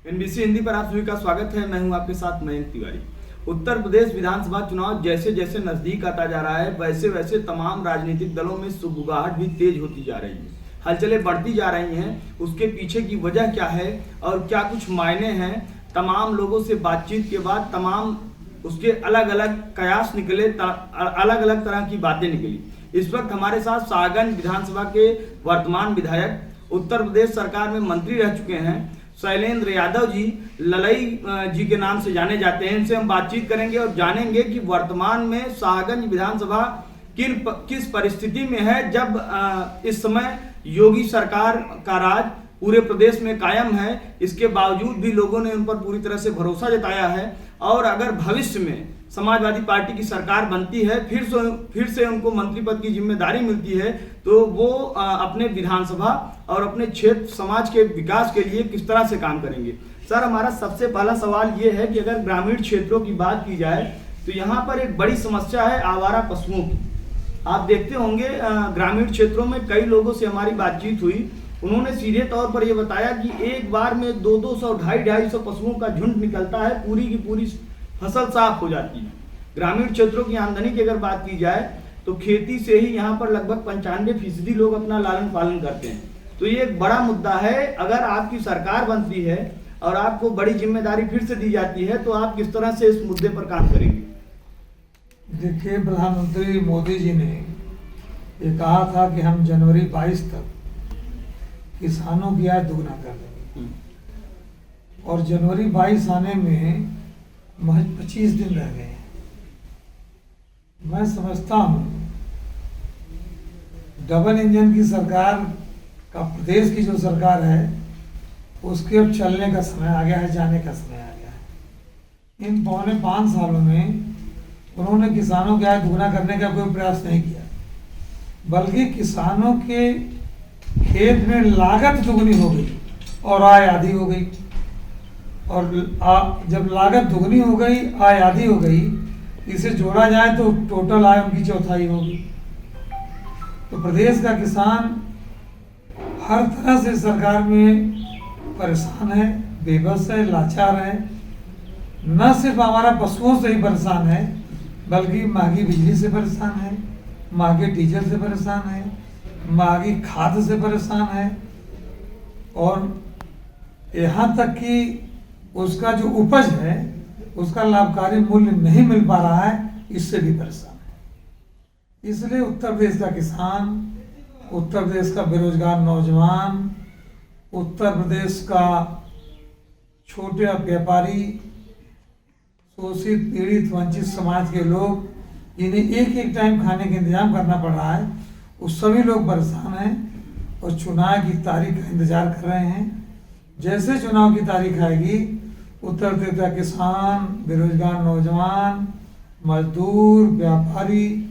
NBC Hindi पर आप सभी का स्वागत है। मैं हूं आपके साथ मयंक तिवारी। उत्तर प्रदेश विधानसभा चुनाव जैसे जैसे नजदीक आता जा रहा है वैसे वैसे तमाम राजनीतिक दलों में सुगबुगाहट भी तेज होती जा रही है, हलचलें बढ़ती जा रही हैं। उसके पीछे की वजह क्या है और क्या कुछ मायने हैं, तमाम लोगों से बातचीत के बाद तमाम उसके अलग अलग कयास निकले, अलग अलग तरह की बातें निकली। इस वक्त हमारे साथ शाहगंज विधानसभा के वर्तमान विधायक, उत्तर प्रदेश सरकार में मंत्री रह चुके हैं, शैलेंद्र यादव जी, ललई जी के नाम से जाने जाते हैं। इनसे हम बातचीत करेंगे और जानेंगे कि वर्तमान में शाहगंज विधानसभा किस परिस्थिति में है, जब इस समय योगी सरकार का राज पूरे प्रदेश में कायम है। इसके बावजूद भी लोगों ने उन पर पूरी तरह से भरोसा जताया है और अगर भविष्य में समाजवादी पार्टी की सरकार बनती है, फिर से उनको मंत्री पद की जिम्मेदारी मिलती है, तो वो अपने विधानसभा और अपने क्षेत्र समाज के विकास के लिए किस तरह से काम करेंगे। सर, हमारा सबसे पहला सवाल ये है कि अगर ग्रामीण क्षेत्रों की बात की जाए तो यहाँ पर एक बड़ी समस्या है आवारा पशुओं की। आप देखते होंगे ग्रामीण क्षेत्रों में कई लोगों से हमारी बातचीत हुई, उन्होंने सीधे तौर पर यह बताया कि एक बार में 200-200, 250-250 पशुओं का झुंड निकलता है, पूरी की पूरी फसल साफ हो जाती है। ग्रामीण क्षेत्रों की आमदनी की अगर बात की जाए तो खेती से ही यहाँ पर लगभग 95% लोग अपना लालन पालन करते हैं। तो ये एक बड़ा मुद्दा है। अगर आपकी सरकार बनती है और आपको बड़ी जिम्मेदारी फिर से दी जाती है तो आप किस तरह से इस मुद्दे पर काम करेंगे? देखिए, प्रधानमंत्री मोदी जी ने ये कहा था कि हम जनवरी 22 तक किसानों की आय दोगुना कर देंगे और जनवरी 22 आने में महज 25 दिन रह गए हैं। मैं समझता हूँ डबल इंजन की सरकार का प्रदेश की जो सरकार है उसके अब चलने का समय आ गया है, जाने का समय आ गया है। इन पौने 5 सालों में उन्होंने किसानों की आय दुगना करने का कोई प्रयास नहीं किया, बल्कि किसानों के खेत में लागत दुगनी हो गई और आय आधी हो गई। और जब लागत दुगनी हो गई, आय आधी हो गई, इसे जोड़ा जाए तो टोटल आय उनकी चौथाई होगी। तो प्रदेश का किसान हर तरह से सरकार में परेशान है, बेबस है, लाचार है। न सिर्फ हमारा पशुओं से ही परेशान है, बल्कि महंगी बिजली से परेशान है, महंगे डीजल से परेशान है, महंगी खाद से परेशान है और यहाँ तक कि उसका जो उपज है उसका लाभकारी मूल्य नहीं मिल पा रहा है, इससे भी परेशान है। इसलिए उत्तर प्रदेश का किसान, उत्तर प्रदेश का बेरोजगार नौजवान, उत्तर प्रदेश का छोटे व्यापारी, शोषित, पीड़ित, वंचित समाज के लोग, इन्हें एक एक टाइम खाने का इंतजाम करना पड़ रहा है, वो सभी लोग परेशान हैं और चुनाव की तारीख का इंतजार कर रहे हैं। जैसे चुनाव की तारीख आएगी, उत्तर प्रदेश का किसान, बेरोजगार नौजवान, मजदूर, व्यापारी,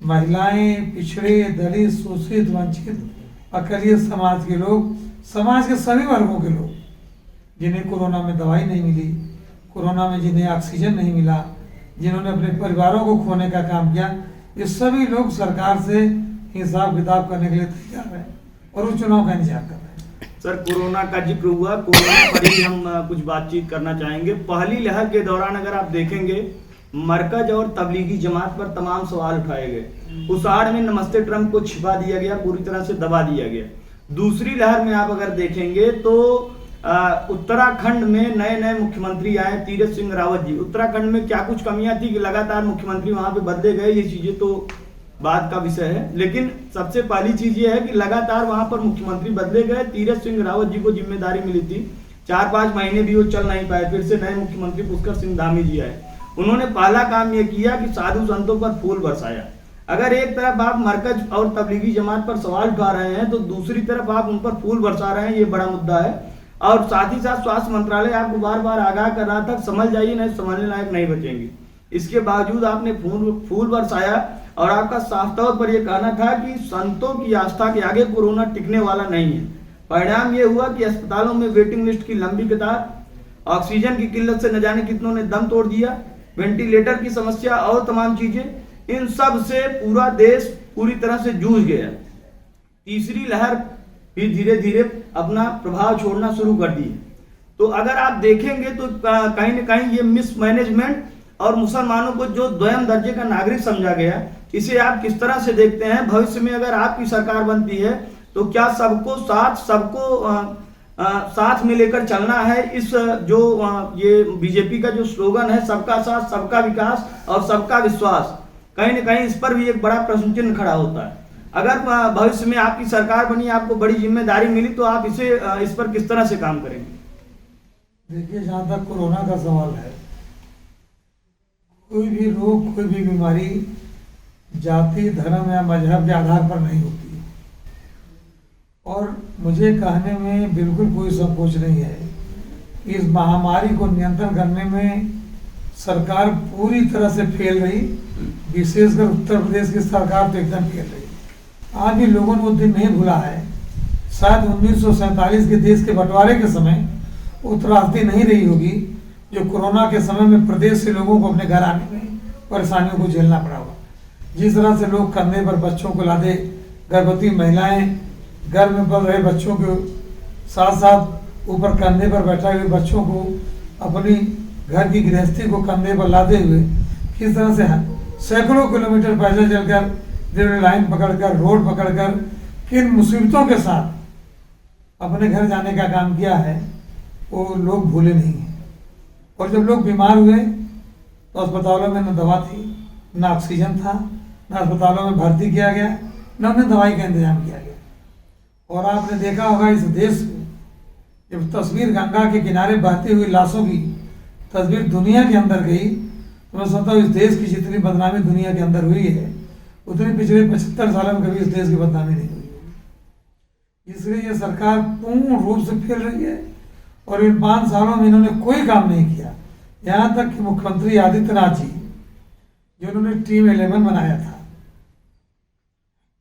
महिलाएं, पिछड़े, दलित, शोषित, वंचित, अकलियत समाज के लोग, समाज के सभी वर्गों के लोग जिन्हें कोरोना में दवाई नहीं मिली, कोरोना में जिन्हें ऑक्सीजन नहीं मिला, जिन्होंने अपने परिवारों को खोने का काम किया, ये सभी लोग सरकार से हिसाब किताब करने के लिए तैयार हैं और वो चुनाव का इंतजार कर रहे हैं। सर, कोरोना का जिक्र हुआ, कोरोना पर ही हम कुछ बातचीत करना चाहेंगे। पहली लहर के दौरान अगर आप देखेंगे, मरकज और तबलीगी जमात पर तमाम सवाल उठाए गए। उस आड़ में नमस्ते ट्रंप को छिपा दिया गया, पूरी तरह से दबा दिया गया। दूसरी लहर में आप अगर देखेंगे तो उत्तराखंड में नए नए मुख्यमंत्री आए, तीरथ सिंह रावत जी। उत्तराखंड में क्या कुछ कमियां थी कि लगातार मुख्यमंत्री वहां पे बदले गए, ये चीजें तो बात का विषय है, लेकिन सबसे पहली चीज ये है कि लगातार वहां पर मुख्यमंत्री बदले गए। तीरथ सिंह रावत जी को जिम्मेदारी मिली थी, 4-5 महीने भी वो चल नहीं पाए, फिर से नए मुख्यमंत्री पुष्कर सिंह धामी जी आए। उन्होंने पहला काम ये किया कि साधु संतों पर फूल बरसाया। अगर एक तरफ आप मरकज और तबलीगी जमात पर सवाल उठा रहे हैं तो दूसरी तरफ आप उन पर फूल बरसा रहे हैं, ये बड़ा मुद्दा है। और साथ ही साथ स्वास्थ्य मंत्रालय आपको बार बार आगाह कर रहा था, समझ जाइए, नहीं समझने लायक नहीं बचेंगे। इसके बावजूद आपने फूल बरसाया और आपका साफ तौर पर यह कहना था कि संतों की आस्था के आगे कोरोना टिकने वाला नहीं है। परिणाम यह हुआ कि अस्पतालों में वेटिंग लिस्ट की लंबी कतार, ऑक्सीजन की किल्लत से न जाने कितनों ने दम तोड़ दिया, वेंटिलेटर की समस्या और तमाम चीजें, इन सब से पूरा देश पूरी तरह से जूझ गया। तीसरी लहर भी धीरे धीरे अपना प्रभाव छोड़ना शुरू कर दी। तो अगर आप देखेंगे तो कहीं ना कहीं ये मिसमैनेजमेंट और मुसलमानों को जो द्वयम दर्जे का नागरिक समझा गया, इसे आप किस तरह से देखते हैं? भविष्य में अगर आपकी सरकार बनती है तो क्या सबको साथ में लेकर चलना है? इस जो ये बीजेपी का जो स्लोगन है, सबका साथ, सबका विकास और सबका विश्वास, कहीं ना कहीं इस पर भी एक बड़ा प्रश्न चिन्ह खड़ा होता है। अगर भविष्य में आपकी सरकार बनी, आपको बड़ी जिम्मेदारी मिली, तो आप इस पर किस तरह से काम करेंगे? देखिए, जहाँ तक कोरोना का सवाल है, कोई भी रोग, कोई भी बीमारी जाति, धर्म या मजहब के आधार पर नहीं होती, और मुझे कहने में बिल्कुल कोई संकोच नहीं है, इस महामारी को नियंत्रण करने में सरकार पूरी तरह से फेल रही, विशेषकर उत्तर प्रदेश की सरकार तो एकदम फेल रही। आज भी लोगों ने वो दिन नहीं भूला है। शायद 1947 के देश के बंटवारे के समय वो त्रासदी नहीं रही होगी जो कोरोना के समय में प्रदेश से लोगों को अपने घर आने में परेशानियों को झेलना पड़ा होगा। जिस तरह से लोग कंधे पर बच्चों को लादे, गर्भवती महिलाएं घर में पल रहे बच्चों के साथ साथ ऊपर कंधे पर बैठे हुए बच्चों को, अपनी घर की गृहस्थी को कंधे पर लादे हुए किस तरह से सैकड़ों किलोमीटर पैदल चलकर, रेलवे लाइन पकड़कर, रोड पकड़कर, किन मुसीबतों के साथ अपने घर जाने का काम किया है, वो लोग भूले नहीं हैं। और जब लोग बीमार हुए तो अस्पतालों में न दवा थी, न ऑक्सीजन था, न अस्पतालों में भर्ती किया गया, न उन्हें दवाई का इंतजाम किया गया। और आपने देखा होगा इस देश में जब तस्वीर गंगा के किनारे बहती हुई लाशों की तस्वीर दुनिया के अंदर गई, तो मैं समझता हूँ इस देश की जितनी बदनामी दुनिया के अंदर हुई है, उतनी पिछले 75 सालों में कभी इस देश की बदनामी नहीं हुई। इसलिए ये सरकार पूर्ण रूप से फेल रही है, और इन 5 सालों में इन्होंने कोई काम नहीं किया। यहाँ तक कि मुख्यमंत्री आदित्यनाथ जी, जिन्होंने टीम 11 बनाया था,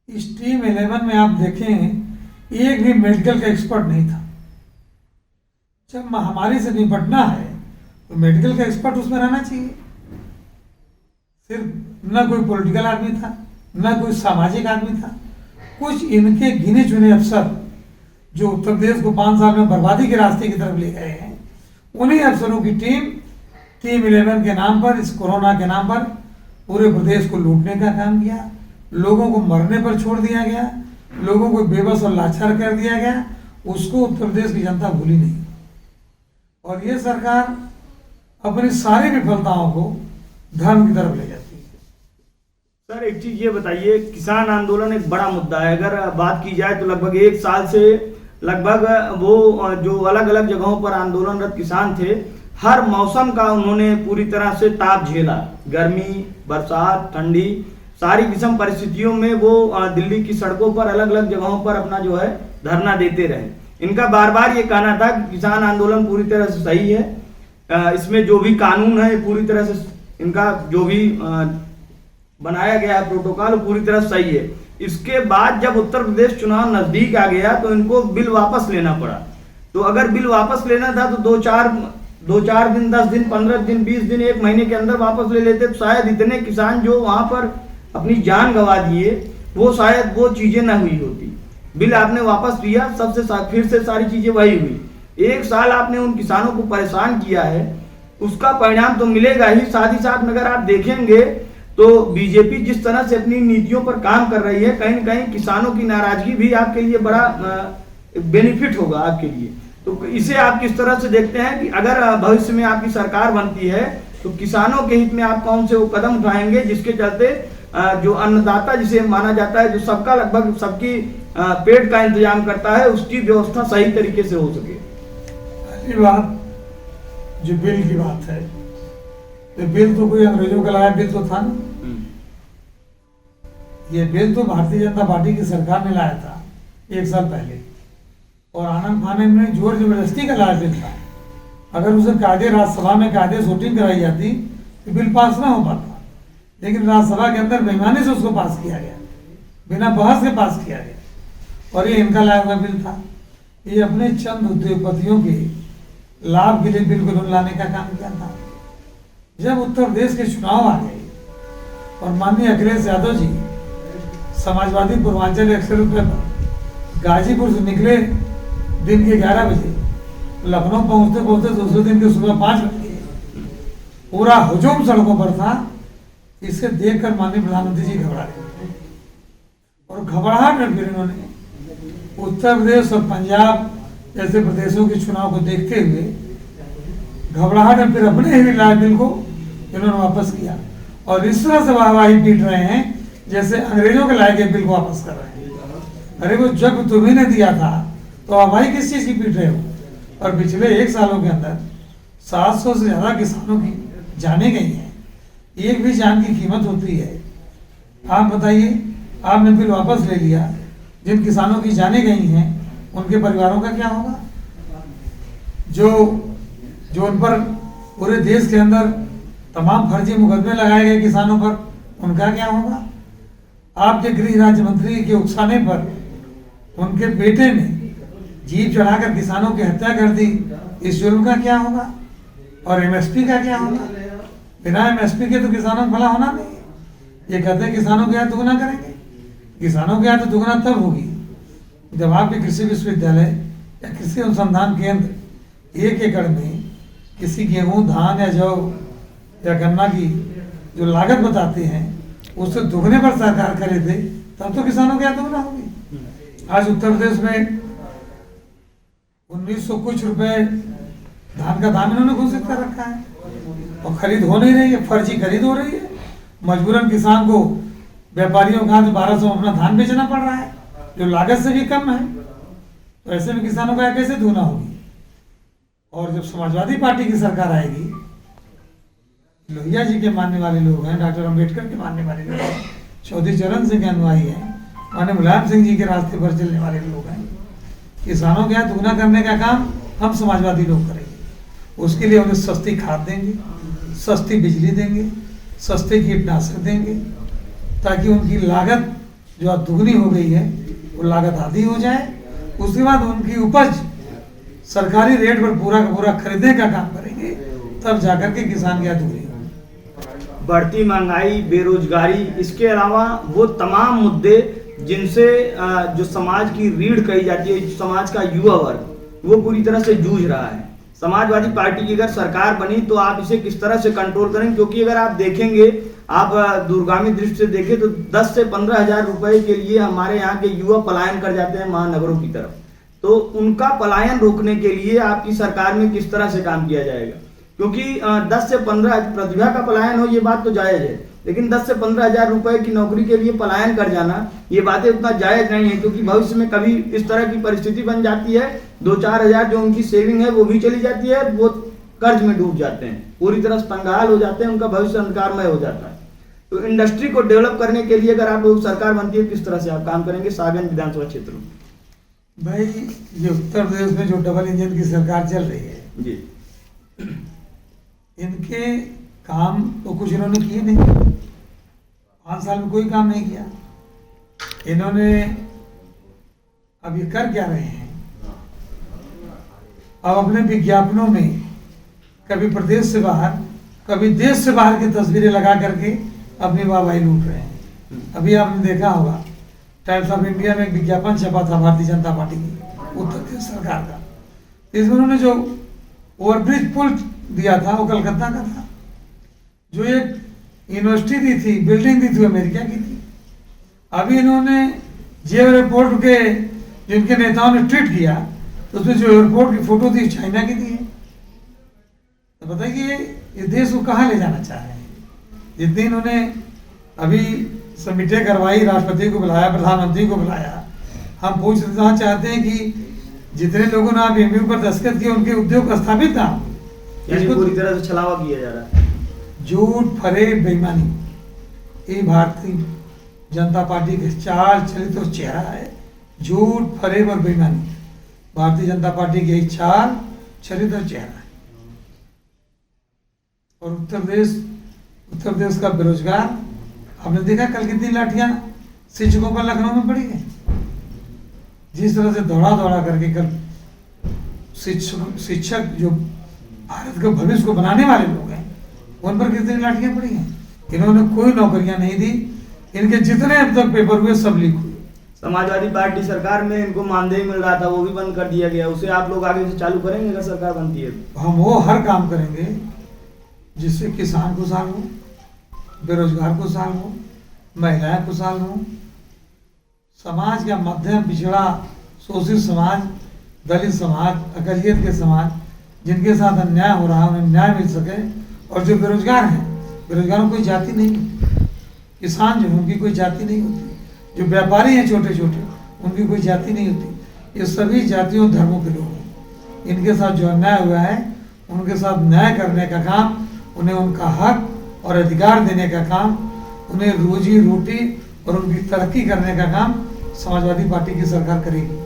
इस टीम 11 में आप देखें एक भी मेडिकल का एक्सपर्ट नहीं था। जब महामारी से निपटना है तो मेडिकल का एक्सपर्ट उसमें रहना चाहिए। सिर्फ न कोई पॉलिटिकल आदमी था, न कोई सामाजिक आदमी था, कुछ इनके गिने चुने अफसर जो उत्तर प्रदेश को 5 साल में बर्बादी के रास्ते की तरफ ले गए हैं, उन्हीं अफसरों की टीम 11 के नाम पर, इस कोरोना के नाम पर पूरे प्रदेश को लूटने का काम किया, लोगों को मरने पर छोड़ दिया गया, लोगों को बेबस और लाचार कर दिया गया। उसको उत्तर प्रदेश की जनता भूली नहीं, और ये सरकार अपनी सारी विफलताओं को धर्म की तरफ ले जाती है। सर, एक चीज ये बताइए, किसान आंदोलन एक बड़ा मुद्दा है। अगर बात की जाए तो लगभग 1 साल से लगभग वो जो अलग अलग जगहों पर आंदोलनरत किसान थे, हर मौसम का उन्होंने पूरी तरह से ताप झेला। गर्मी, बरसात, ठंडी, सारी विषम परिस्थितियों में वो दिल्ली की सड़कों पर अलग अलग जगहों पर अपना जो है धरना देते रहे। इनका बार बार ये कहना था कि किसान आंदोलन पूरी तरह से सही है, इसमें जो भी कानून है पूरी तरह से, इनका जो भी बनाया गया है प्रोटोकॉल पूरी तरह सही है। इसके बाद जब उत्तर प्रदेश चुनाव नजदीक आ गया तो इनको बिल वापस लेना पड़ा। तो अगर बिल वापस लेना था तो 2-4 दिन, 10 दिन, 15 दिन, 20 दिन, 1 महीने के अंदर वापस ले लेते, तो शायद इतने किसान जो वहां पर अपनी जान गंवा दिए, वो शायद वो चीजें ना हुई होती। बिल आपने वापस लिया, सबसे फिर से सारी चीजें वही हुई। 1 साल आपने उन किसानों को परेशान किया है, उसका परिणाम तो मिलेगा ही। साथ ही साथ में अगर आप देखेंगे तो बीजेपी जिस तरह से अपनी नीतियों पर काम कर रही है, कहीं न कहीं किसानों की नाराजगी भी आपके लिए बड़ा बेनिफिट होगा आपके लिए। तो इसे आप किस तरह से देखते हैं कि अगर भविष्य में आपकी सरकार बनती है तो किसानों के हित में आप कौन से वो कदम उठाएंगे जिसके चलते जो अन्नदाता जिसे माना जाता है, जो सबका लगभग सबकी पेट का इंतजाम करता है, उसकी व्यवस्था सही तरीके से हो सके? पहली बात जो बिल की बात है, तो बिल तो कोई अंग्रेजों का लाया बिल तो था ना। ये बिल तो भारतीय जनता पार्टी की सरकार ने लाया था 1 साल पहले, और आनंद फानन में जोर जबरदस्ती का लाया बिल था। अगर उसे कायदे राज्यसभा में कायदे वोटिंग कराई जाती तो बिल पास ना हो पाता, लेकिन राज्यसभा के अंदर बेईमानी से उसको पास किया गया, बिना बहस के पास किया गया, और ये इनका लाया हुआ बिल था। ये अपने चंद उद्योगपतियों के लाभ के लिए बिल को लाने का काम किया था। जब उत्तर प्रदेश के चुनाव आ गए और माननीय अखिलेश यादव जी समाजवादी पूर्वांचल एक्सप्रेस पर गाजीपुर से निकले दिन के 11 बजे, लखनऊ पहुंचते पहुंचते दूसरे दिन के सुबह 5 बजे पूरा हुजूम सड़कों पर था। इसे देखकर माननीय प्रधानमंत्री जी घबरा गए और घबराहट में फिर इन्होंने उत्तर प्रदेश और पंजाब जैसे प्रदेशों के चुनाव को देखते हुए घबराहट में फिर अपने ही लाए बिल को इन्होंने वापस किया और इस तरह से वाहवाही पीट रहे हैं जैसे अंग्रेजों के लाए गए बिल को वापस कर रहे हैं। अरे वो जब तुम्ही ने दिया था तो वाहवाही किस चीज की पीट रहे हो? और पिछले 1 सालों के अंदर 700 से ज्यादा किसानों की जाने गई हैं। एक भी जान की कीमत होती है। आप बताइए, आपने बिल वापस ले लिया, जिन किसानों की जाने गई हैं उनके परिवारों का क्या होगा? जो उन पर पूरे देश के अंदर तमाम फर्जी मुकदमे लगाए गए किसानों पर, उनका क्या होगा? आपके गृह राज्य मंत्री के उकसाने पर उनके बेटे ने जीप चढ़ाकर किसानों की हत्या कर दी। इस जुर्म का क्या होगा? और एमएसपी का क्या होगा? बिना एमएसपी के तो किसानों का भला होना नहीं। ये कहते हैं किसानों की आय दुगुना करेंगे। किसानों की आय तो दुगुना तब होगी जब आपके कृषि विश्वविद्यालय या कृषि अनुसंधान केंद्र 1 एकड़ में किसी गेहूं, धान या जौ या गन्ना की जो लागत बताते हैं उससे दुगने पर सरकार खरीदे, तब तो किसानों की आय दुगना होगी। आज उत्तर प्रदेश में 1900 कुछ रुपए धान का दाम इन्होंने घोषित कर रखा है और खरीद हो नहीं रही है, फर्जी खरीद हो रही है। मजबूरन किसान को व्यापारियों के हाथ 1200 में अपना धान बेचना पड़ रहा है जो लागत से भी कम है। तो ऐसे में किसानों का कैसे दुगना होगी? और जब समाजवादी पार्टी की सरकार आएगी, लोहिया जी के मानने वाले लोग हैं, डॉक्टर अंबेडकर के मानने वाले लोग हैं, चौधरी चरण सिंह के अनुयायी हैं, माननीय मुलायम सिंह जी के रास्ते पर चलने वाले लोग हैं, किसानों के यहाँ दुगना करने का काम हम समाजवादी लोग करेंगे। उसके लिए उन्हें सस्ती खाद देंगे, सस्ती बिजली देंगे, सस्ते कीटनाशक देंगे, ताकि उनकी लागत जो अब दुगनी हो गई है वो लागत आधी हो जाए। उसके बाद उनकी उपज सरकारी रेट पर पूरा का पूरा खरीदने का काम करेंगे, तब जाकर के किसान की आय दुगनी होगी। बढ़ती महंगाई, बेरोजगारी, इसके अलावा वो तमाम मुद्दे जिनसे जो समाज की रीढ़ कही जाती है, समाज का युवा वर्ग वो पूरी तरह से जूझ रहा है। समाजवादी पार्टी की अगर सरकार बनी तो आप इसे किस तरह से कंट्रोल करेंगे? क्योंकि अगर आप देखेंगे, आप दूरगामी दृष्टि से देखें तो 10 से 15 हजार रुपए के लिए हमारे यहाँ के युवा पलायन कर जाते हैं महानगरों की तरफ। तो उनका पलायन रोकने के लिए आपकी सरकार में किस तरह से काम किया जाएगा? क्योंकि 10 से 15 प्रतिभा का पलायन हो ये बात तो जायज है, लेकिन 10 से 15 हजार रुपए की नौकरी के लिए पलायन कर जाना ये बातें उतना जायज नहीं है। क्योंकि भविष्य में कभी इस तरह की परिस्थिति बन जाती है, 2-4 हजार जो उनकी सेविंग है वो भी चली जाती है, वो कर्ज में डूब जाते हैं, पूरी तरह से कंगाल हो जाते हैं, उनका भविष्य अंधकारमय हो जाता है। तो इंडस्ट्री को डेवलप करने के लिए अगर आप लोग सरकार बनती है, किस तरह से आप काम करेंगे सागंज विधानसभा क्षेत्र में? भाई, ये उत्तर प्रदेश में जो डबल इंजन की सरकार चल रही है जी, इनके काम तो कुछ इन्होंने किए नहीं। 5 साल में कोई काम नहीं किया इन्होंने। अब ये कर क्या रहे हैं? अब अपने विज्ञापनों में कभी प्रदेश से बाहर, कभी देश से बाहर की तस्वीरें लगा करके अपनी वाहवाही लूट रहे हैं। अभी आपने देखा होगा, टाइम्स ऑफ इंडिया में एक विज्ञापन छपा था भारतीय जनता पार्टी की उत्तर प्रदेश सरकार का। इसमें उन्होंने जो ओवरब्रिज पुल दिया था वो कलकत्ता का था। जो एक यूनिवर्सिटी दी थी, बिल्डिंग दी थी, अमेरिका की थी। अभी इन्होंने जो एयरपोर्ट के जिनके नेताओं ने ट्वीट किया तो उसमें जो एयरपोर्ट की फोटो थी चाइना की थी। तो बताइए ये देश को कहाँ ले जाना चाह रहे हैं? जितनी इन्होंने अभी समिटें करवाई, राष्ट्रपति को बुलाया, प्रधानमंत्री को बुलाया, हम पूछना चाहते हैं कि जितने लोगों ने आप एमयू पर दस्तखत किए उनके उद्योग स्थापित ना हो। इसको पूरी तरह से छलावा किया जा रहा है। झूठ, फरेब, बेईमानी, ये भारतीय जनता पार्टी के चाल चलित और चेहरा है। झूठ, फरेब और बेईमानी भारतीय जनता पार्टी की एक चाल चलित और चेहरा है। और उत्तर प्रदेश का बेरोजगार, आपने देखा कल कितनी लाठियां शिक्षकों पर लखनऊ में पड़ी है। जिस तरह से दौड़ा करके कल शिक्षक जो भारत के भविष्य को बनाने वाले लोग हैं उन पर कितनी लाठियां पड़ी हैं। इन्होंने कोई नौकरियां नहीं दी। इनके जितने अब तक पेपर हुए सब लीक हुए, समाजवादी पार्टी सरकार में इनको मानदेय मिल रहा था, वो भी बंद कर दिया गया, उसे आप लोग आगे से चालू करेंगे अगर सरकार बनती है तो? हम वो हर काम करेंगे जिससे किसान खुशहाल हो, बेरोजगार खुशहाल हो, महिलाएं खुशहाल हो, समाज का मध्यम पिछड़ा शोषित समाज, दलित समाज, अकलियत के समाज जिनके साथ अन्याय हो रहा है उन्हें न्याय मिल सके। और जो बेरोजगार हैं, बेरोजगारों की कोई जाति नहीं है, किसान जो है उनकी कोई जाति नहीं होती, जो व्यापारी हैं छोटे छोटे उनकी कोई जाति नहीं होती, ये सभी जातियों धर्मों के लोग हैं। इनके साथ जो अन्याय हुआ है उनके साथ न्याय करने का काम, उन्हें उनका हक और अधिकार देने का काम, उन्हें रोजी रोटी और उनकी तरक्की करने का काम समाजवादी पार्टी की सरकार करेगी।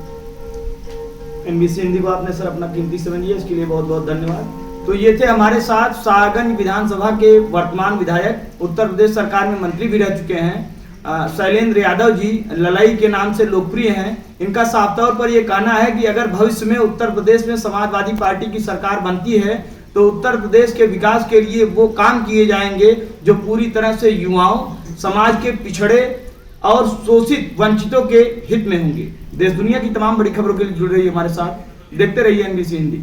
एनबीसी हिंदी को आपने सर अपना कीमती समय दिया, इसके लिए बहुत बहुत धन्यवाद। तो ये थे हमारे साथ साहगंज विधानसभा के वर्तमान विधायक, उत्तर प्रदेश सरकार में मंत्री भी रह चुके हैं, शैलेंद्र यादव जी, ललाई के नाम से लोकप्रिय हैं। इनका साफ तौर पर यह कहना है कि अगर भविष्य में उत्तर प्रदेश में समाजवादी पार्टी की सरकार बनती है तो उत्तर प्रदेश के विकास के लिए वो काम किए जाएंगे जो पूरी तरह से युवाओं, समाज के पिछड़े और शोषित वंचितों के हित में होंगे। देश दुनिया की तमाम बड़ी खबरों के लिए जुड़ रही है हमारे साथ, देखते रहिए एनबीसी हिंदी।